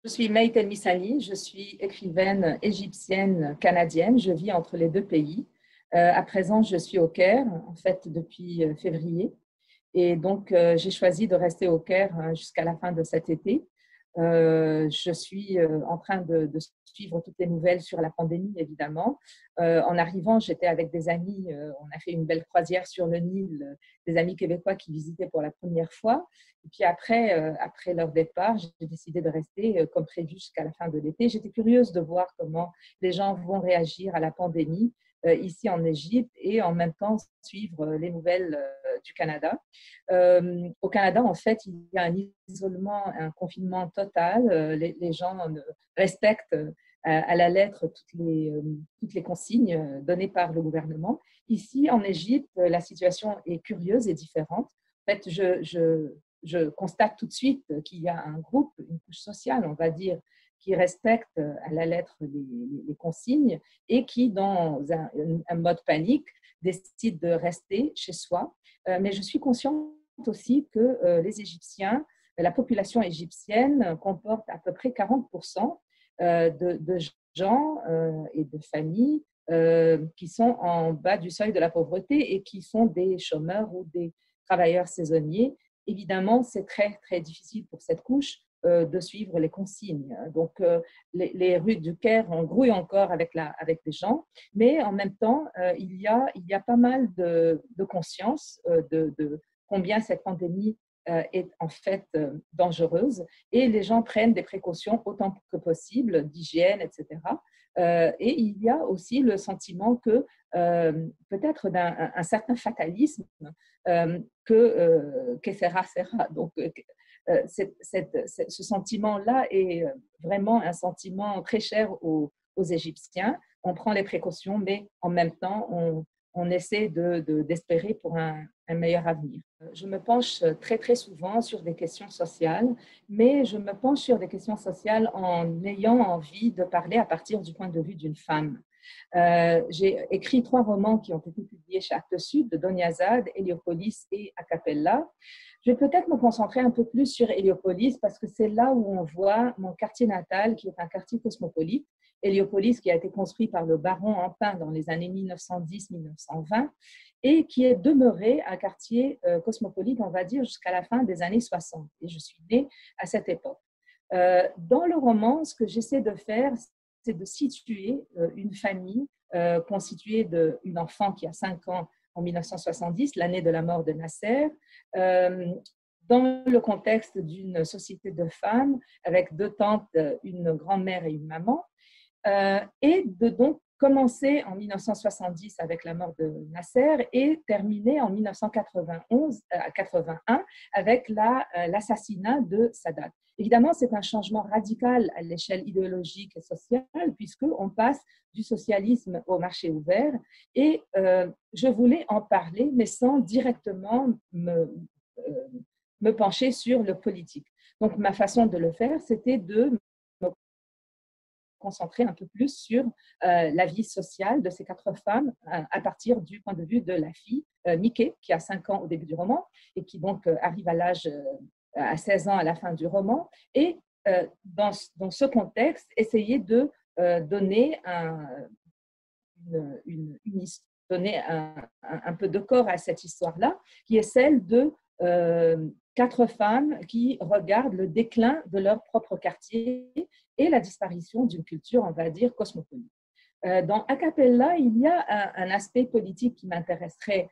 Je suis Maït El Missani, je suis écrivaine égyptienne canadienne, je vis entre les deux pays. À présent, je suis au Caire, en fait, depuis février. Et donc, j'ai choisi de rester au Caire jusqu'à la fin de cet été. Je suis en train de suivre toutes les nouvelles sur la pandémie, évidemment. En arrivant, j'étais avec des amis, on a fait une belle croisière sur le Nil, des amis québécois qui visitaient pour la première fois. Et puis après leur départ, j'ai décidé de rester comme prévu jusqu'à la fin de l'été. J'étais curieuse de voir comment les gens vont réagir à la pandémie ici en Égypte et en même temps suivre les nouvelles du Canada. Au Canada, en fait, il y a un isolement, un confinement total. Les gens respectent à la lettre toutes les consignes données par le gouvernement. Ici, en Égypte, la situation est curieuse et différente. En fait, je constate tout de suite qu'il y a un groupe, une couche sociale, on va dire, qui respecte à la lettre les consignes et qui, dans un mode panique, décide de rester chez soi. Mais je suis consciente aussi que les Égyptiens, la population égyptienne comporte à peu près 40% de gens et de familles qui sont en bas du seuil de la pauvreté et qui sont des chômeurs ou des travailleurs saisonniers. Évidemment, c'est très, très difficile pour cette couche de suivre les consignes. Donc, les rues du Caire, on grouille encore avec les gens, mais en même temps, il y a pas mal de conscience de combien cette pandémie est en fait dangereuse et les gens prennent des précautions autant que possible d'hygiène, etc. Et il y a aussi le sentiment que peut-être d'un certain fatalisme que sera, sera. Donc, ce sentiment-là est vraiment un sentiment très cher aux Égyptiens. On prend les précautions, mais en même temps, on essaie d'espérer pour un meilleur avenir. Je me penche très, très souvent sur des questions sociales, mais je me penche sur des questions sociales en ayant envie de parler à partir du point de vue d'une femme. J'ai écrit 3 romans qui ont été publiés chez Actes Sud, de Doniazade, Héliopolis et Acapella. Je vais peut-être me concentrer un peu plus sur Héliopolis parce que c'est là où on voit mon quartier natal, qui est un quartier cosmopolite. Héliopolis, qui a été construit par le baron Empain dans les années 1910-1920 et qui est demeuré un quartier cosmopolite, on va dire, jusqu'à la fin des années 60. Et je suis née à cette époque. Dans le roman, ce que j'essaie de faire, c'est de situer une famille constituée d'une enfant qui a 5 ans en 1970, l'année de la mort de Nasser, dans le contexte d'une société de femmes avec 2 tantes, une grand-mère et une maman, et de donc commencer en 1970 avec la mort de Nasser et terminer en 1981 avec l'assassinat de Sadat. Évidemment, c'est un changement radical à l'échelle idéologique et sociale puisqu'on passe du socialisme au marché ouvert et je voulais en parler mais sans directement me pencher sur le politique. Donc, ma façon de le faire, c'était de concentrer un peu plus sur la vie sociale de ces 4 femmes à partir du point de vue de la fille, Mickey, qui a 5 ans au début du roman et qui donc arrive à 16 ans à la fin du roman. Et dans ce contexte, essayer de donner donner un peu de corps à cette histoire-là, qui est celle de 4 femmes qui regardent le déclin de leur propre quartier et la disparition d'une culture, on va dire, cosmopolite. Dans Acapella, il y a un aspect politique qui m'intéresserait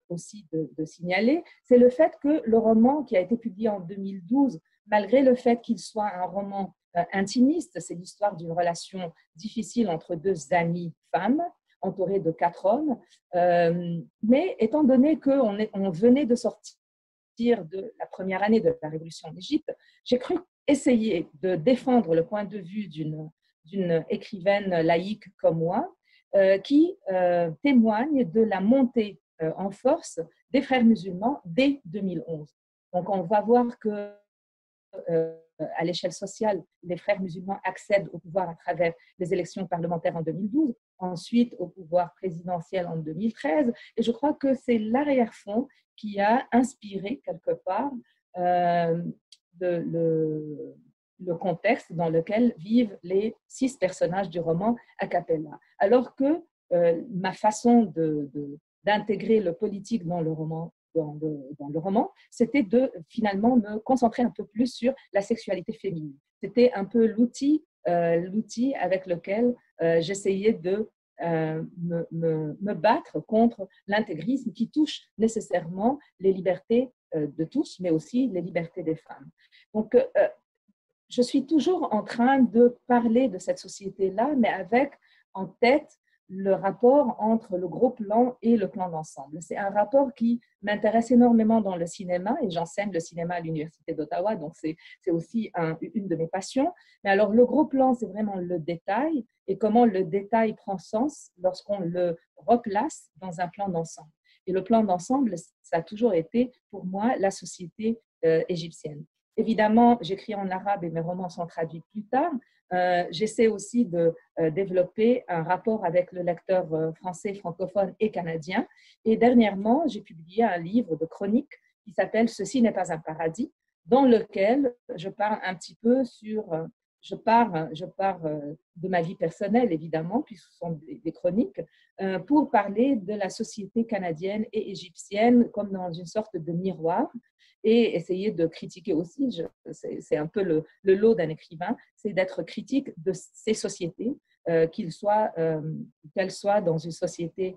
aussi de signaler, c'est le fait que le roman qui a été publié en 2012, malgré le fait qu'il soit un roman intimiste, c'est l'histoire d'une relation difficile entre 2 amies femmes, entourées de 4 hommes, mais étant donné qu'on venait de sortir de la première année de la Révolution en Égypte, j'ai cru essayer de défendre le point de vue d'une écrivaine laïque comme moi, qui témoigne de la montée en force des frères musulmans dès 2011. Donc, on va voir que à l'échelle sociale, les frères musulmans accèdent au pouvoir à travers les élections parlementaires en 2012, ensuite au pouvoir présidentiel en 2013. Et je crois que c'est l'arrière-fond qui a inspiré quelque part le contexte dans lequel vivent les 6 personnages du roman a cappella. Alors que ma façon d'intégrer le politique dans le roman, c'était de finalement me concentrer un peu plus sur la sexualité féminine. C'était un peu l'outil avec lequel j'essayais de me battre contre l'intégrisme qui touche nécessairement les libertés de tous, mais aussi les libertés des femmes. Donc, je suis toujours en train de parler de cette société-là, mais avec en tête le rapport entre le gros plan et le plan d'ensemble. C'est un rapport qui m'intéresse énormément dans le cinéma et j'enseigne le cinéma à l'Université d'Ottawa, donc c'est aussi une de mes passions. Mais alors le gros plan, c'est vraiment le détail et comment le détail prend sens lorsqu'on le replace dans un plan d'ensemble. Et le plan d'ensemble, ça a toujours été pour moi la société égyptienne. Évidemment, j'écris en arabe et mes romans sont traduits plus tard. J'essaie aussi de développer un rapport avec le lecteur français, francophone et canadien. Et dernièrement, j'ai publié un livre de chroniques qui s'appelle « Ceci n'est pas un paradis », dans lequel je parle un petit peu je pars de ma vie personnelle, évidemment, puisque ce sont des chroniques, pour parler de la société canadienne et égyptienne comme dans une sorte de miroir et essayer de critiquer aussi, c'est un peu le lot d'un écrivain, c'est d'être critique de ces sociétés, qu'elles soient dans une société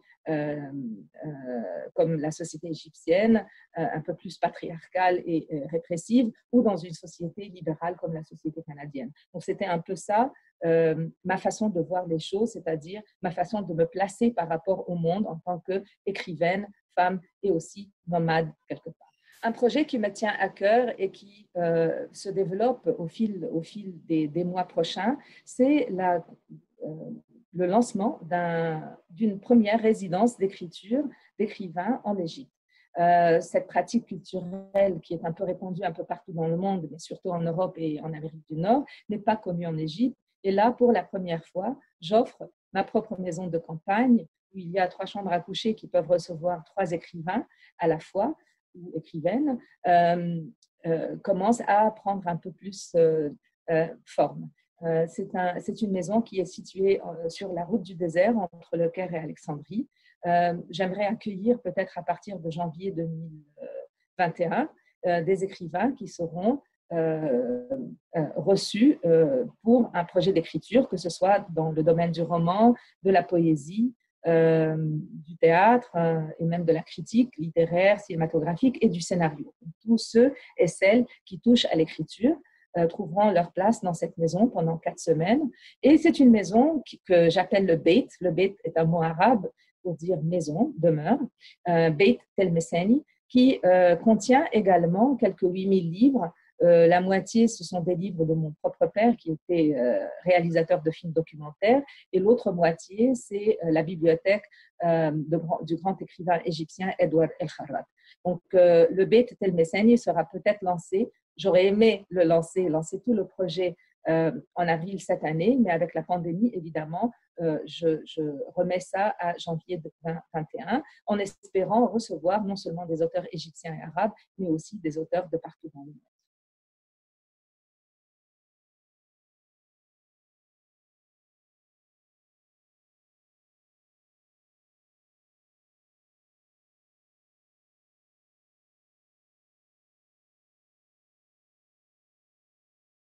comme la société égyptienne, un peu plus patriarcale et répressive, ou dans une société libérale comme la société canadienne. Donc c'était un peu ça, ma façon de voir les choses, c'est-à-dire ma façon de me placer par rapport au monde en tant qu'écrivaine, femme et aussi nomade quelque part. Un projet qui me tient à cœur et qui se développe au fil des mois prochains, c'est le lancement d'une première résidence d'écriture d'écrivains en Égypte. Cette pratique culturelle qui est un peu répandue un peu partout dans le monde, mais surtout en Europe et en Amérique du Nord, n'est pas connue en Égypte. Et là, pour la première fois, j'offre ma propre maison de campagne où il y a 3 chambres à coucher qui peuvent recevoir 3 écrivains à la fois, ou écrivaines, commence à prendre un peu plus forme. C'est une maison qui est située sur la route du désert entre Le Caire et Alexandrie. J'aimerais accueillir peut-être à partir de janvier 2021 des écrivains qui seront reçus pour un projet d'écriture, que ce soit dans le domaine du roman, de la poésie, du théâtre et même de la critique littéraire, cinématographique et du scénario. Tous ceux et celles qui touchent à l'écriture trouveront leur place dans cette maison pendant 4 semaines. Et c'est une maison que j'appelle le Beit. Le Beit est un mot arabe pour dire maison, demeure. Beit Tel Messeni, qui contient également quelques 8000 livres. La moitié, ce sont des livres de mon propre père qui était réalisateur de films documentaires et l'autre moitié, c'est la bibliothèque du grand écrivain égyptien Edouard El-Kharrat. Donc, le Beit Tel Messeni sera peut-être lancé. J'aurais aimé lancer tout le projet en avril cette année, mais avec la pandémie, évidemment, je remets ça à janvier 2021 en espérant recevoir non seulement des auteurs égyptiens et arabes, mais aussi des auteurs de partout dans le monde.